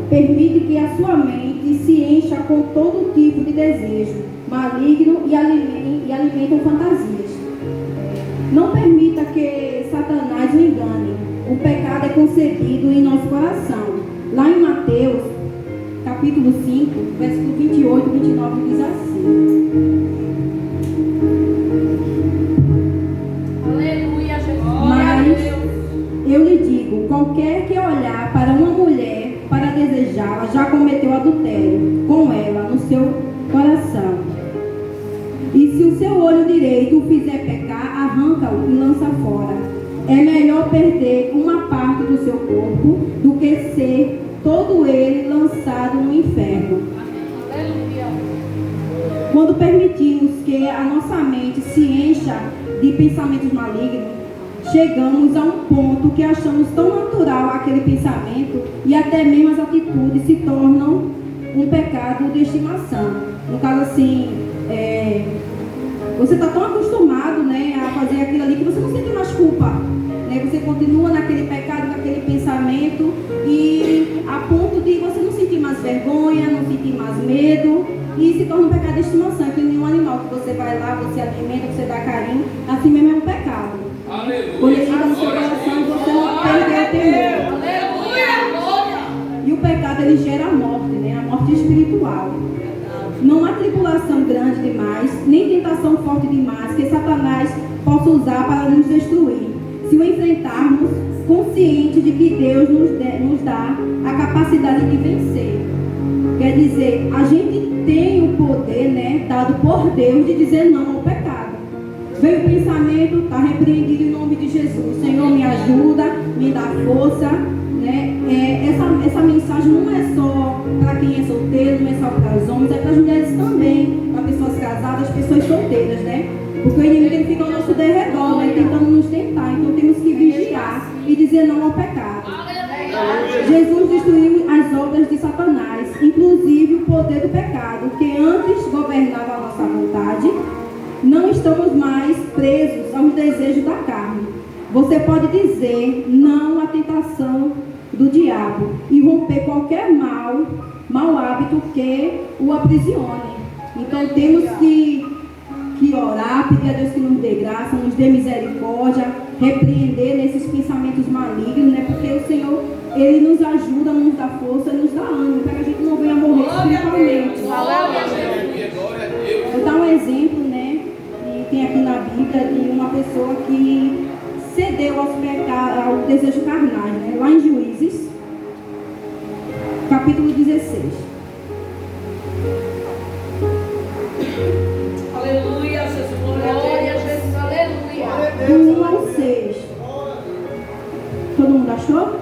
permite que a sua mente se encha com todo tipo de desejo maligno e alimentam fantasias. Não permita que Satanás o engane. O pecado é concebido em nosso coração. Lá em Mateus, capítulo 5, versículo 28 e 29, diz assim: Aleluia, Jesus. Mas eu lhe digo, qualquer que olhar para uma mulher para desejá-la, já cometeu adultério com ela no seu coração. E se o seu olho direito o fizer pecar, arranca-o e lança fora. É melhor perder uma parte do seu corpo do que ser todo ele lançado no inferno. Aleluia. Quando permitimos que a nossa mente se encha de pensamentos malignos, chegamos a um ponto que achamos tão natural aquele pensamento e até mesmo as atitudes se tornam um pecado de estimação. No caso assim, você está tão acostumado, né, a fazer aquilo ali que você não sente mais culpa, né? Você continua naquele pecado, naquele pensamento, e a ponto de você não sentir mais vergonha, não sentir mais medo, e se torna um pecado de estimação. Que nenhum animal que você vai lá, você alimenta, você dá carinho, assim mesmo é um pecado. Aleluia. Quando ele entra no seu coração, você não perdeu o temor. Aleluia. E o pecado, ele gera a morte, né? A morte espiritual. Não há tribulação grande demais, nem tentação forte demais que Satanás possa usar para nos destruir, se o enfrentarmos consciente de que Deus nos dá a capacidade de vencer. Quer dizer, a gente tem o poder, né, dado por Deus, de dizer não ao pecado. Veio o pensamento, está repreendido em nome de Jesus. Senhor, me ajuda, me dá força, né? Essa mensagem não é só para quem é solteiro, não é só para os homens, é para as mulheres também, para pessoas casadas, pessoas solteiras, né? Porque o inimigo ele fica ao nosso derredor, né, tentando nos tentar. Então temos que vigiar e dizer não ao pecado. Jesus destruiu as obras de Satanás, inclusive o poder do pecado, que antes governava a nossa vontade. Não estamos mais presos aos desejos da carne. Você pode dizer não à tentação do diabo e romper qualquer mau hábito que o aprisione. Então temos que orar, pedir a Deus que nos dê graça, nos dê misericórdia, repreender nesses pensamentos malignos, né? Porque o Senhor, Ele nos ajuda, nos dá força, nos dá ânimo, para que a gente não venha morrer espiritualmente. Vou dar um exemplo, né? E tem aqui na Bíblia de uma pessoa que cedeu ao desejo carnal, né? Lá em Juízes, capítulo 16. Aleluia, Jesus. Glória a Jesus. Aleluia. Do 1 ao 6. Todo mundo achou?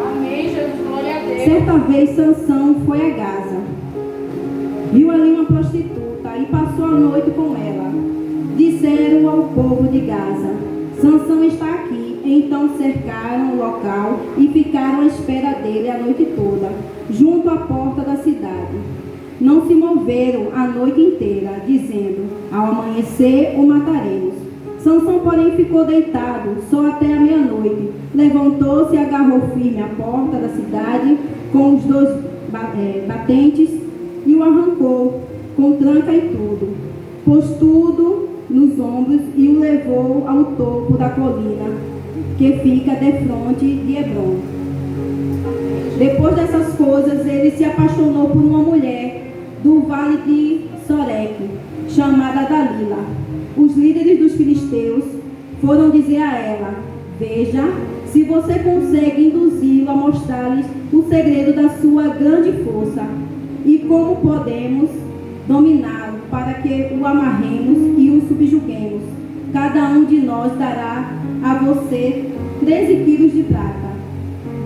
Amém, Jesus. Glória a Deus. Certa vez Sansão foi a Gaza. Viu ali uma prostituta e passou a noite com ela. Disseram ao povo de Gaza: Sansão está aqui. Então cercaram o local e ficaram à espera dele a noite toda, junto à porta da cidade. Não se moveram a noite inteira, dizendo: ao amanhecer o mataremos. Sansão, porém, ficou deitado só até a meia-noite. Levantou-se e agarrou firme a porta da cidade com os dois batentes e o arrancou com tranca e tudo. Pôs tudo nos ombros e o levou ao topo da colina que fica defronte de Hebrom. Depois dessas coisas, ele se apaixonou por uma mulher do vale de Soreque, chamada Dalila. Os líderes dos filisteus foram dizer a ela: veja se você consegue induzi-lo a mostrar-lhes o segredo da sua grande força e como podemos dominá-lo para que o amarremos e o subjuguemos. Cada um de nós dará a você 13 quilos de prata.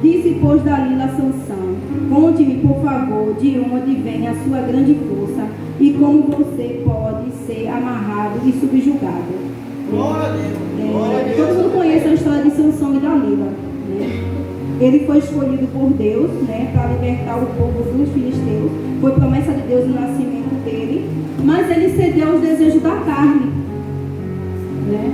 Disse, pois, Dalila a Sansão: conte-me, por favor, de onde vem a sua grande força e como você pode ser amarrado e subjugado. Glória a Deus. Todo mundo conhece a história de Sansão e Dalila, né? Ele foi escolhido por Deus, né, para libertar o povo dos filisteus. Foi promessa de Deus o nascimento dele, mas ele cedeu aos desejos da carne, né?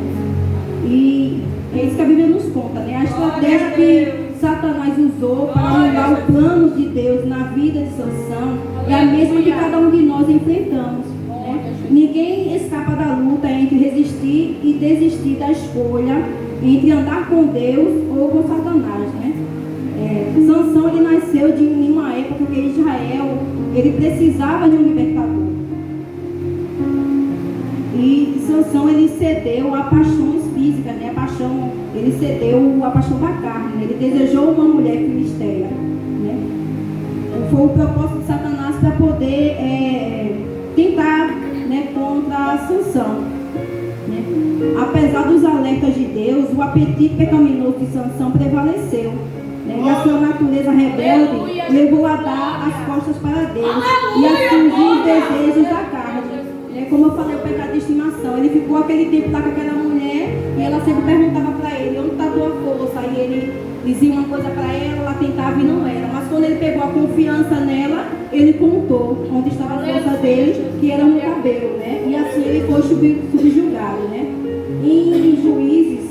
E é isso que a Bíblia nos conta, né? A estratégia que Satanás usou para anular o plano de Deus na vida de Sansão é a mesma que cada um de nós enfrentamos. Né? Ninguém escapa da luta entre resistir e desistir da escolha entre andar com Deus ou com Satanás. Né? Sansão ele nasceu em uma época que Israel ele precisava de um libertador. E Sansão ele cedeu a paixões físicas, né? Ele cedeu a paixão da carne, né? Ele desejou uma mulher filisteia. Né? Foi o propósito de Satanás para poder tentar, né, contra Sansão. Né? Apesar dos alertas de Deus, o apetite pecaminoso de Sansão prevaleceu. Né? E a sua natureza rebelde levou a dar as costas para Deus e a surgir os desejos da carne. Como eu falei, o pecado de estimação. Ele ficou aquele tempo lá com aquela mulher e ela sempre perguntava para ele: onde está a tua força? Aí ele dizia uma coisa para ela tentava e não era. Mas quando ele pegou a confiança nela, ele contou onde estava a força dele, que era no cabelo, né? E assim ele foi subjugado, né? Em Juízes,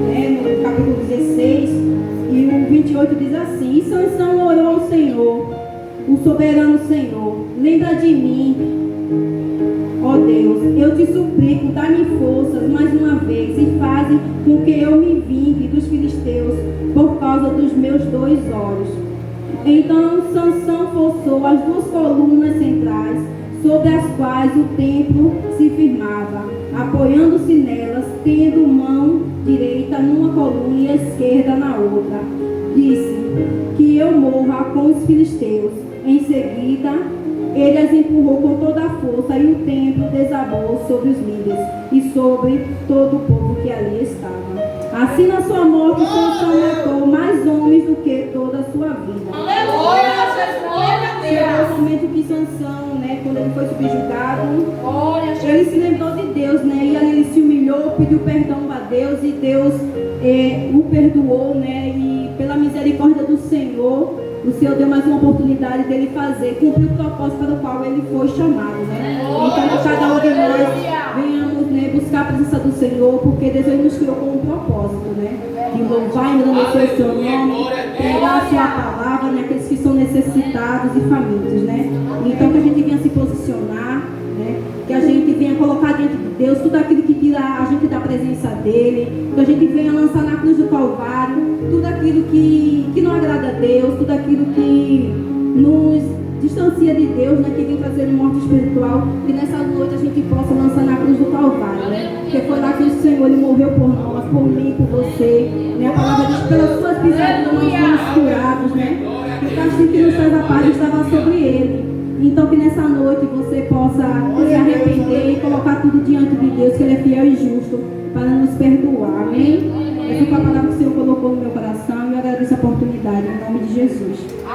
né, no capítulo 16 e o 28 diz assim: E Sansão orou ao Senhor, o soberano Senhor: lembra de mim, ó Deus, eu te suplico, dá-me forças mais uma vez e faze com que eu me vingue dos filisteus por causa dos meus 2 olhos. Então Sansão forçou as 2 colunas centrais, sobre as quais o templo se firmava, apoiando-se nelas, tendo mão direita numa coluna e a esquerda na outra. Disse: que eu morra com os filisteus. Em seguida, ele as empurrou com toda a força e o templo desabou sobre os líderes e sobre todo o povo que ali estava. Assim, na sua morte, Sansão matou mais homens do que toda a sua vida. Chegou o momento que Sansão, né, quando ele foi subjugado, ele se lembrou de Deus, né, e ali ele se humilhou, pediu perdão a Deus e Deus o perdoou, né, e pela misericórdia do Senhor, o Senhor deu mais uma oportunidade dele cumprir o propósito para o qual ele foi chamado, né? Então, que cada um de nós venhamos, né, buscar a presença do Senhor, porque Deus nos criou com um propósito, né? De louvar e engrandecer o seu nome, pregar a sua palavra, né? Aqueles que são necessitados e famintos, né? Então, que a gente venha se posicionar, né? Que a gente venha colocar diante de Deus tudo aquilo que tira a gente da presença dele, que a gente venha lançar na cruz do Calvário tudo aquilo que não agrada a Deus, tudo aquilo que nos distancia de Deus, né, que vem trazer morte espiritual, que nessa noite a gente possa lançar na cruz do Calvário, né? Porque foi lá que o Senhor ele morreu por nós, por mim, por você, né? A palavra diz: pelas suas pisaduras nós fomos curados, né? Que o castigo que nos traz a paz estava sobre ele. Então que nessa noite você